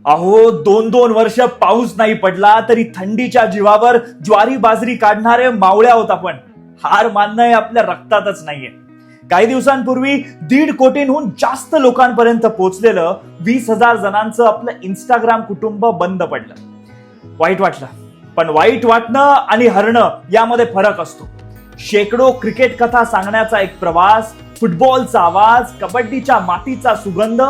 अहो 2-2 वर्ष पाऊस नाही पडला तरी थंडीच्या जीवावर ज्वारी बाजरी काढणारे मावळे आहोत आपण. हार मानणं हे आपल्या रक्तातच नाहीये. काही दिवसांपूर्वी 1.5 कोटींहून जास्त लोकांपर्यंत पोहोचलेलं 20,000 जणांचं आपलं इंस्टाग्राम कुटुंब बंद पडलं. वाईट वाटलं, पण वाईट वाटणं आणि हरणं यामध्ये फरक असतो. शेकडो क्रिकेट कथा सांगण्याचा एक प्रवास, फुटबॉलचा आवाज, कबड्डीच्या मातीचा सुगंध,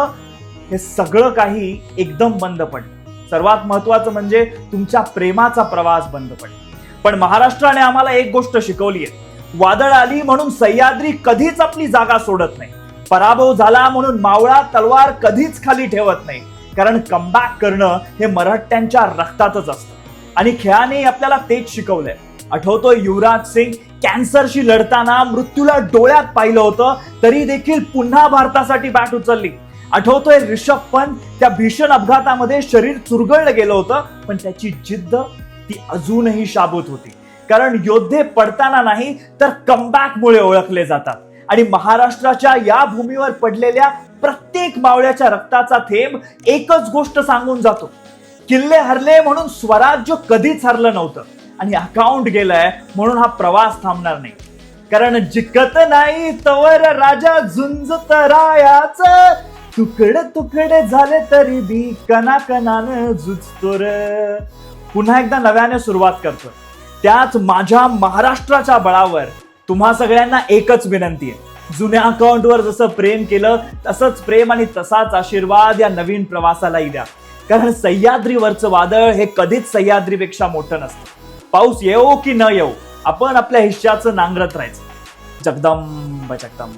हे सगळं काही एकदम बंद पडलं. सर्वात महत्वाचं म्हणजे तुमच्या प्रेमाचा प्रवास बंद पडला. पण महाराष्ट्राने आम्हाला एक गोष्ट शिकवली आहे, वादळ आली म्हणून सह्याद्री कधीच आपली जागा सोडत नाही. पराभव झाला म्हणून मावळा तलवार कधीच खाली ठेवत नाही. कारण कमबॅक करणं हे मराठ्यांच्या रक्तातच असतं. आणि खेळाने आपल्याला तेच शिकवलंय. आठवतोय युवराज सिंग कॅन्सरशी लढताना मृत्यूला डोळ्यात पाहिलं होतं तरी देखील पुन्हा भारतासाठी बॅट उचलली. आठवतोय ऋषभ पंत त्या भीषण अपघातामध्ये शरीर चुरगळलं गेलं होतं, पण त्याची जिद्द ती अजूनही शाबूत होती. कारण योद्धे पडताना नाही तर कमबॅक मुळे ओळखले जातात. आणि महाराष्ट्राच्या या भूमीवर पडलेल्या प्रत्येक मावळ्याच्या रक्ताचा थेंब एकच गोष्ट सांगून जातो, किल्ले हरले म्हणून स्वराज्य कधीच हरलं नव्हतं. आणि अकाउंट गेलाय म्हणून हा प्रवास थांबणार नाही. कारण जिकत नाही तवर राजा झुंजत रायाच, तुकडे तुकडे झाले तरी बी कणाकणानं झुजतो रे. पुन्हा एकदा नव्याने सुरुवात करतोय. त्याच माझ्या महाराष्ट्राच्या बळावर तुम्हा सगळ्यांना एकच विनंती आहे, जुन्या अकाउंटवर जसं प्रेम केलं तसंच प्रेम आणि तसाच आशीर्वाद या नवीन प्रवासालाही द्या. कारण सह्याद्रीवरचं वादळ हे कधीच सह्याद्रीपेक्षा मोठं नसतं. पाऊस येवो की न येवो, आपण आपल्या हिश्श्याचं नांगरत राहायचं. जगदंब जगदंब.